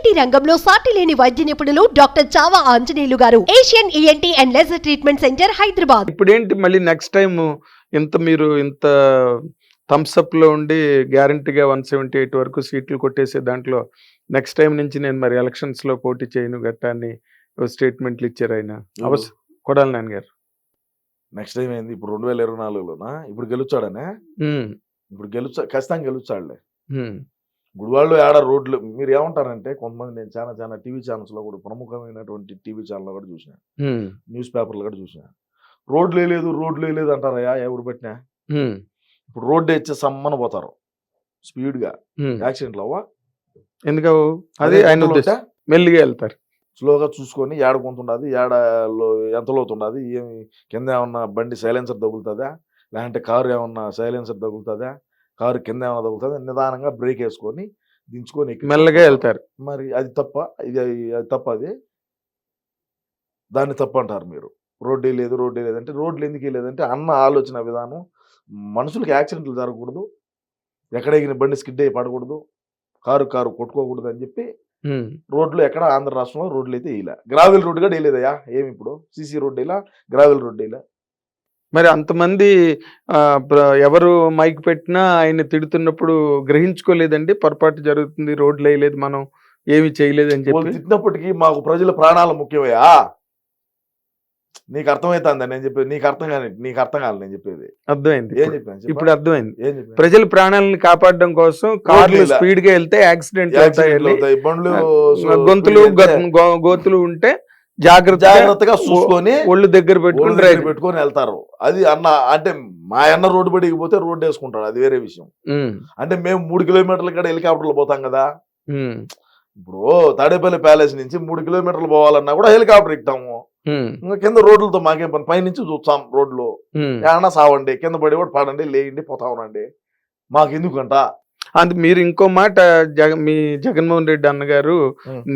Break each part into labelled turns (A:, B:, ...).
A: ENT రంగంలో సాటి లేని వైద్య నిపుణులు డాక్టర్ చావా ఆంజనేయులు గారు, Asian ENT and laser treatment centre, Hyderabad.
B: ఇప్పుడేంటి మళ్ళీ నెక్స్ట్ టైం మీరు ఇంత థమ్స్అప్ లో ఉండి గ్యారంటీగా 178 వరకు సీట్లు కొట్టేసే దాంట్లో నెక్స్ట్ టైం నుంచి నేను మరి ఎలక్షన్స్ లో పోటీ చేయను గట్టాన్ని స్టేట్మెంట్లు ఇచ్చారు ఆయన. కొడాలి నాన్న గారు
C: నెక్స్ట్ టైం ఏంది ఇప్పుడు 2024లోనా ఇప్పుడు గెలుచాడనే ఇప్పుడు ఖచ్చితంగా గెలుచాడులే. ఇప్పుడు వాళ్ళు ఏడ రోడ్లు మీరు ఏమంటారంటే కొంతమంది నేను చాలా టీవీ ఛానల్స్ లో కూడా ప్రముఖమైనటువంటి టీవీ ఛానల్ కూడా చూసిన, న్యూస్ పేపర్లు కూడా చూసిన, రోడ్లు లేదు అంటారయ్యా ఎవరు పెట్టినా. ఇప్పుడు రోడ్డు ఇచ్చే సమ్మన పోతారు స్పీడ్గా, యాక్సిడెంట్లు అవ్వా
B: ఎందుకు అదే ఆయన ఉద్దేశం, మెల్లిగా వెళ్తారు
C: స్లోగా చూసుకొని ఏడ కొంతుండదు, ఎంత లోతుండదు, ఏమి కింద ఏమన్నా బండి సైలెన్సర్ తగులుతుందా, లేదంటే కారు ఏమన్నా సైలెన్సర్ తగులుతుందా, కారు కింద ఏమన్నా తగులుతుందా, నిదానంగా బ్రేక్ వేసుకొని దించుకొని
B: మెల్లగా వెళ్తారు.
C: మరి అది తప్ప, అది తప్ప, అది దాన్ని తప్ప అంటారు మీరు. రోడ్డే లేదంటే రోడ్లు ఎందుకు లేదంటే అన్న ఆలోచన విధానం, మనుషులకు యాక్సిడెంట్లు జరగకూడదు, ఎక్కడ ఎగిన బండి స్కిడ్ అయ్యి పడకూడదు, కారు కొట్టుకోకూడదు అని చెప్పి రోడ్లు ఎక్కడ ఆంధ్ర రాష్ట్రంలో రోడ్లు అయితే వేయలే. గ్రావెల్ రోడ్డు కూడా వేయలేదయ్యా, ఏమి ఇప్పుడు సీసీ రోడ్డు వేయలా, గ్రావెల్ రోడ్డు వేయలే.
B: మరి అంతమంది ఎవరు మైక్ పెట్టినా ఆయన తిడుతున్నప్పుడు గ్రహించుకోలేదండి, పొరపాటు జరుగుతుంది, రోడ్లు వేయలేదు, మనం ఏమి చేయలేదు అని చెప్పి
C: తిట్టినప్పటికీ మాకు ప్రజల ప్రాణాలు ముఖ్యమయ్యా. నీకు అర్థమవుతుంది నేను చెప్పేది, నీకు అర్థం కాదు నేను చెప్పేది.
B: అర్థమైంది,
C: ఏం చెప్పాను
B: ఇప్పుడు అర్థమైంది. ప్రజల ప్రాణాలను కాపాడడం కోసం కార్లు స్పీడ్ గా వెళ్తే యాక్సిడెంట్ అవుతాయి,
C: బండ్లు
B: గోతులు ఉంటే జాగ్రత్తగా
C: చూసుకొని
B: ఒళ్ళు దగ్గర పెట్టుకొని
C: వెళ్తారు. అది అన్న అంటే మా అన్న రోడ్డు పడిపోతే రోడ్డు వేసుకుంటాడు, అది వేరే విషయం. అంటే మేము 3 కిలోమీటర్ల కాడ హెలికాప్టర్లు పోతాం కదా. ఇప్పుడు తాడేపల్లి ప్యాలెస్ నుంచి 3 కిలోమీటర్లు పోవాలన్నా కూడా హెలికాప్టర్ ఎక్కుతాము. ఇంకా కింద రోడ్లతో మాకేం పని, పైనుంచి చూస్తాం రోడ్లు. ఏమన్నా సావండి, కింద పడి కూడా పడండి, లేయండి, పోతా ఉండండి, మాకు ఎందుకంట.
B: అంత మీరు ఇంకో మాట, మీ జగన్మోహన్ రెడ్డి అన్నగారు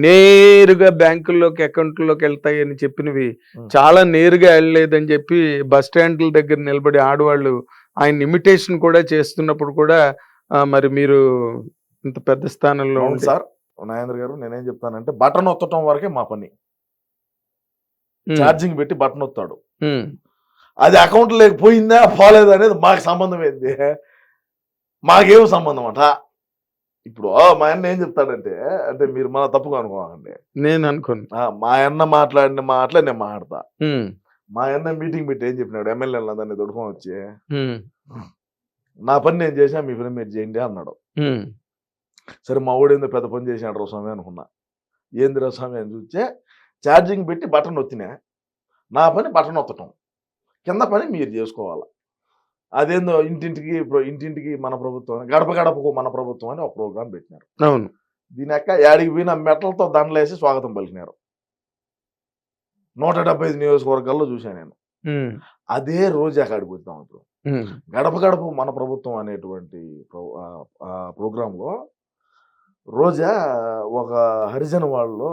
B: నేరుగా బ్యాంకుల్లోకి అకౌంట్లోకి వెళ్తాయని చెప్పినవి చాలా నేరుగా వెళ్ళలేదని చెప్పి బస్ స్టాండ్ల దగ్గర నిలబడి ఆడవాళ్ళు ఆయన ఇమిటేషన్ కూడా చేస్తున్నప్పుడు కూడా మరి మీరు ఇంత పెద్ద స్థానంలో
C: సార్ నాగేంద్ర గారు, నేనేం చెప్తానంటే బటన్ ఒత్తటం వరకే మా పని. ఛార్జింగ్ పెట్టి బటన్ ఒత్తాడు, అది అకౌంట్ లేకపోయిందా పోలేదు అనేది మాకు సంబంధం ఏంది, మాకేం సంబంధం అంట. ఇప్పుడు మా అన్న ఏం చెప్తాడంటే, అంటే మీరు మన తప్పుగా అనుకోవాలండి,
B: నేను అనుకోను,
C: మా అన్న మాట్లాడిన మాటలే నేను మాట్లాడతా. మా అన్న మీటింగ్ పెట్టి ఏం చెప్పినాడు, ఎమ్మెల్యేలు దాన్ని దొడుకొని వచ్చి, నా పని నేను చేసా, మీ పని మీరు చేయండి అన్నాడు. సరే మా ఊడేందో పెద్ద పని చేసినాడు రా స్వామి అనుకున్నా. ఏందిరా స్వామి అని చూస్తే ఛార్జింగ్ పెట్టి బటన్ ఒత్తినా, నా పని బటన్ ఒత్తటం, కింద పని మీరు చేసుకోవాలి. అదేందో ఇంటింటికి మన ప్రభుత్వం, గడప గడపకు మన ప్రభుత్వం అని ఒక ప్రోగ్రాం పెట్టినారు.
B: అవును,
C: దీని యొక్క యాడికి పోయిన మెటలతో దండలేసి స్వాగతం పలికినారు. 175 నియోజకవర్గాల్లో చూశాను నేను. అదే రోజా కాడికి పోతాం. ఇప్పుడు గడప గడప మన ప్రభుత్వం అనేటువంటి ప్రోగ్రాంలో రోజా ఒక హరిజన్ వాళ్ళలో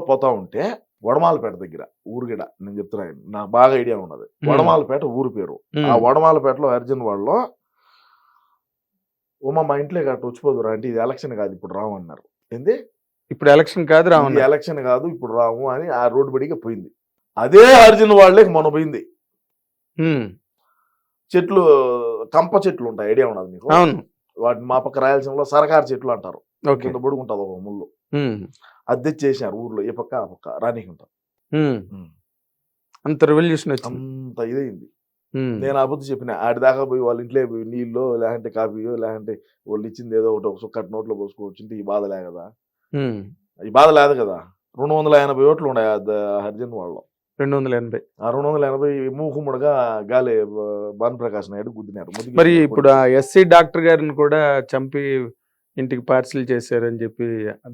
C: పోతా ఉంటే వడమాలపేట దగ్గర ఊరుగడ, నేను చెప్తున్నాను, నాకు బాగా ఐడియా ఉన్నది. వడమాలపేట ఊరు పేరు. ఆ వడమాలపేటలో అర్జున్ వాళ్ళు మా ఇంట్లో గట్ట వచ్చిపోదురా అంటే, ఇది ఎలక్షన్ కాదు ఇప్పుడు రాము అన్నారు. ఏంది
B: ఇప్పుడు ఎలక్షన్ కాదు రాము,
C: ఎలక్షన్ కాదు ఇప్పుడు రాము అని ఆ రోడ్డు బడిగా పోయింది. అదే అర్జున్ వాళ్ళే మొన్న పోయింది. చెట్లు, కంప చెట్లు ఉంటాయి, ఐడియా ఉన్నది మీకు? వాటిని మా పక్క రాయలసీమలో సరకారు చెట్లు అంటారు. కింద పొడుగుంటుంది ఒక ముళ్ళు, అది తెచ్చేసారు ఊర్లో, ఏ పక్క ఆ పక్క రానికుంటారు.
B: అంత రెవల్యూషన్
C: అంత ఇదైంది. నేను అబద్ధం చెప్పిన, ఆడి దాకా పోయి వాళ్ళ ఇంట్లో పోయి నీళ్ళు లేదంటే కాఫీయో లేదంటే వాళ్ళు ఇచ్చింది ఏదో ఒకటి ఒక సుక్కటి నోట్లో పోసుకోవచ్చు, ఈ బాధ లే కదా, ఈ బాధ లేదు కదా. 280 ఓట్లు ఉన్నాయి హరిజన్ వాళ్ళు.
B: 280
C: ఆ 280 మూకుముడుగా గాలి భానుప్రకాష్ నాయుడు గుద్దినారు.
B: మరి ఇప్పుడు ఆ ఎస్సీ డాక్టర్ గారిని కూడా చంపి ఇంటికి పార్సిల్ చేశారని చెప్పి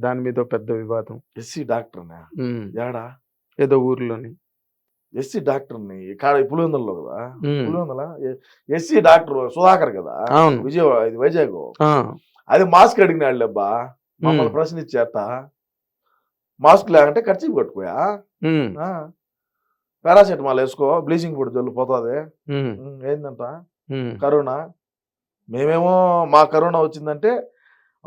B: దాని మీద పెద్ద వివాదం.
C: ఎస్సీ డాక్టర్ ఏడా
B: ఏదో ఊర్లోని
C: ఎస్సీ డాక్టర్ని పులివెందులలో కదా, పులివెందుల ఎస్సీ డాక్టర్ సుధాకర్ కదా, విజయవాడ, ఇది వైజాగ్. అది మాస్క్ అడిగినాడు అబ్బా, మమ్మల్ని ప్రశ్నించేట, మాస్క్ లేకంటే ఖర్చు కట్టుకోయా, పారాసెటమాల్ వేసుకో, బ్లీచింగ్ పొడి జల్లు పోతుంది, ఏందంట కరోనా. మేమేమో మా కరోనా వచ్చిందంటే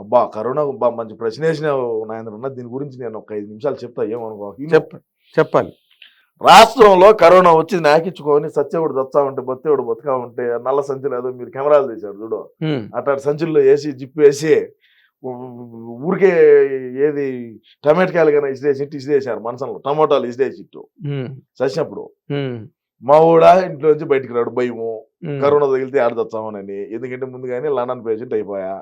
C: అబ్బా కరోనా బా మంచి ప్రశ్న వేసినావు నాయన, దీని గురించి నేను ఒక 5 నిమిషాలు చెప్తా, ఏమనుకో.
B: చెప్పాలి.
C: రాష్ట్రంలో కరోనా వచ్చి నాకించుకొని సత్యవుడు దత్తా ఉంటే బత్తేవుడు బతుకా ఉంటే నల్ల సంచులు ఏదో మీరు కెమెరాలు తీశారు చూడు, అట్లాంటి సంచుల్లో వేసి జిప్పు వేసి ఊరికే ఏది టమాటకాయలు కానీ ఇసిరేసారు మనసంలో, టమోటాలు ఇసిరేసి ఇట్టు చచ్చినప్పుడు మా ఊడా ఇంట్లో నుంచి బయటికి రాడు భయము, కరోనా తగిలితే ఆడ తెచ్చామని. ఎందుకంటే ముందుగానే లండన్ పేషెంట్ అయిపోయా.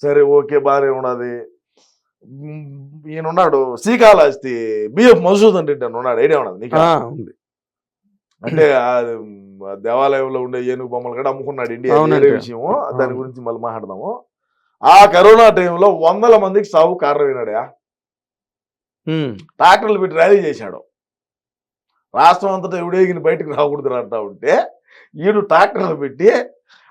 C: సరే ఓకే బాగానే ఉన్నది. ఈయన ఉన్నాడు శ్రీకాళహస్తి బిఎఫ్ మధుసూదన్ రెడ్డి అని ఉన్నాడు, ఐడియా ఉన్నది నీకు? అంటే దేవాలయంలో ఉండే ఏనుగు బొమ్మలు కూడా అమ్ముకున్నాడు ఇండియా, వేరే విషయము, దాని గురించి మళ్ళీ మాట్లాడదాము. ఆ కరోనా టైంలో 100 మందికి సాగు కారణమైనాడా, ట్రాక్టర్లు పెట్టి ర్యాలీ చేశాడు. రాష్ట్రం అంతటా ఎవడేగిన బయటకు రాకూడదు అంటా ఉంటే ఈడు ట్రాక్టర్లు పెట్టి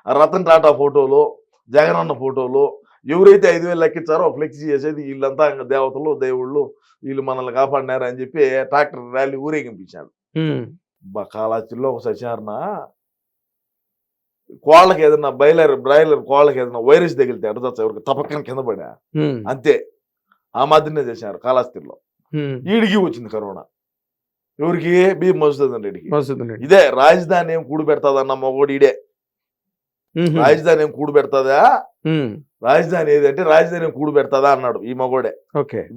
C: రతన్ టాటా ఫోటోలు, జగనన్న ఫోటోలు, ఎవరైతే 5,000 లెక్కించారో ఫ్లెక్సీ చేసేది వీళ్ళంతా దేవతలు దేవుళ్ళు, వీళ్ళు మనల్ని కాపాడినారు అని చెప్పి ట్రాక్టర్ ర్యాలీ ఊరేగింపించాడు. కాళహస్తిలో ఒక సత్యనారాయణ కోళ్ళకి ఏదైనా బ్రాయిలర్ కోళ్ళకి ఏదైనా వైరస్ తగిలితే అడచచ్చు, ఎవరికి తపక్కన కింద పడా అంతే. ఆ మాదిరినే చేశారు కాళహస్తిలో. ఈడికి వచ్చింది కరోనా. ఎవరికి? బిఎం మధుసూదన్ రెడ్డికి. ఇదే రాజధాని ఏం కూడు పెడతాదన్న మొగోడు ఈడే. రాజధాని ఏం కూడు పెడతాదా, రాజధాని ఏదంటే రాజధాని ఏం కూడు పెడతాదా అన్నాడు ఈ మగోడే,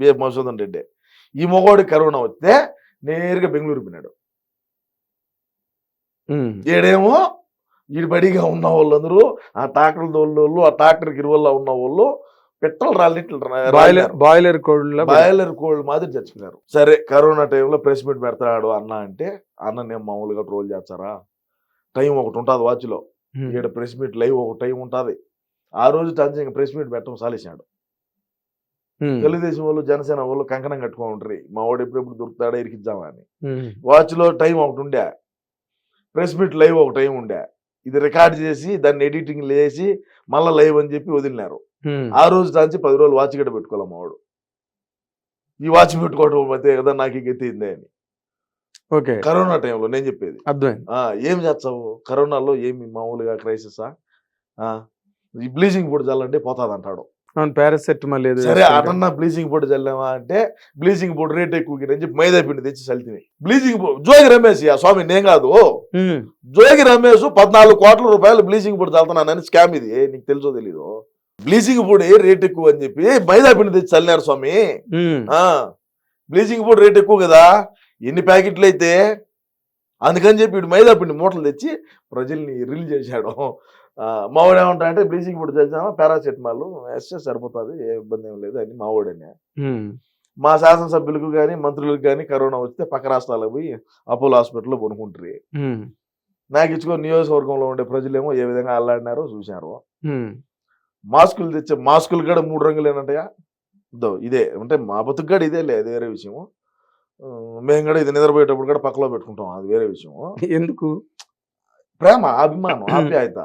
C: బిఎం మధుసూదన్ రెడ్డి. ఈ మగోడి కరోనా వస్తే నేరుగా బెంగళూరు పోయినాడు. ఈడేమో ఈడు బడిగా ఉన్న వాళ్ళందరూ, ఆ ట్రాక్టర్ దోళ్ళు, ఆ ట్రాక్టర్ గిరువల్లో ఉన్న వాళ్ళు పెట్రోల్ బాయిలర్ కోళ్ళు మాదిరి చచ్చిపోయినారు. సరే కరోనా టైంలో ప్రెస్ మీట్ పెడతాడు అన్న అంటే, అన్న నేను మామూలుగా ట్రోల్ చేస్తారా, టైం ఒకటి ఉంటుంది వాచ్లో, ఇక్కడ ప్రెస్ మీట్ లైవ్ ఒక టైం ఉంటుంది. ఆ రోజు టంచి ప్రెస్ మీట్ పెట్టడం సాలేసాడు. తెలుగుదేశం వాళ్ళు జనసేన వాళ్ళు కంకణం కట్టుకొని ఉంటారు, మా వాడు ఎప్పుడెప్పుడు దొరుకుతాడో ఇరికిద్దామా అని. వాచ్లో టైం ఒకటి ఉండే, ప్రెస్ మీట్ లైవ్ ఒక టైం ఉండే. ఇది రికార్డ్ చేసి దాన్ని ఎడిటింగ్ లేసి మళ్ళీ లైవ్ అని చెప్పి వదిలినారు. ఆ రోజు దాంచి 10 రోజులు వాచ్ గడ్డ పెట్టుకోవాలి మా వాడు. ఈ వాచ్ పెట్టుకోవడం మధ్య కదా నాకు గెత్తిందే అని. ఓకే, కరోనా టైంలో నేను చెప్పేది ఏం చేస్తావు కరోనాలో, ఏమి మామూలుగా క్రైసిసా, ఈ బ్లీచింగ్ పొడి చల్లంటే పోతాది అంటాడు.
B: పారాసెటమాల్
C: సరే అటన్నా బ్లీచింగ్ పొడి చల్లామా అంటే, బ్లీచింగ్ పొడి రేట్ ఎక్కువ అని చెప్పి మైదా పిండి తెచ్చి చల్లితే బ్లీచింగ్ పొడి. జోగి రమేష్ ఆ స్వామి నేను కాదు, జోగి రమేష్ 14 కోట్ల రూపాయలు బ్లీచింగ్ పొడి చల్లుతున్నానని స్కామ్ ఇది, నీకు తెలుసో తెలీదు. బ్లీచింగ్ పొడి రేట్ ఎక్కువ అని చెప్పి మైదా పిండి తెచ్చి చల్లినారు స్వామి. బ్లీచింగ్ పొడి రేట్ ఎక్కువ కదా, ఎన్ని ప్యాకెట్లు అయితే, అందుకని చెప్పి వీడు మైదా పిండి మూటలు తెచ్చి ప్రజల్ని రిలీజ్ చేశాడు. మావాడు ఏమంటా అంటే బ్లీచింగ్ పొడి చల్లినా పారాసెటమాల్ వేస్తే సరిపోతుంది, ఏ ఇబ్బంది ఏం లేదు అని మావాడని. మా శాసనసభ్యులకు కానీ మంత్రులకు కానీ కరోనా వస్తే పక్క రాష్ట్రాలకు పోయి అపోలో హాస్పిటల్లో కొనుక్కుంటారు. నాకు ఇచ్చుకో నియోజకవర్గంలో ఉండే ప్రజలేమో ఏ విధంగా అల్లాడినారో చూశారు. మాస్కులు తెచ్చే మాస్కులు కూడా 3 రంగులేనంటయా, ఇదే అంటే మా బతుకు కూడా ఇదే లేదు, వేరే విషయము. మేము కూడా ఇది నిద్రపోయేటప్పుడు కూడా పక్కలో పెట్టుకుంటాం, అది వేరే విషయం.
B: ఎందుకు?
C: ప్రేమ, అభిమానం, ఆప్యాయత.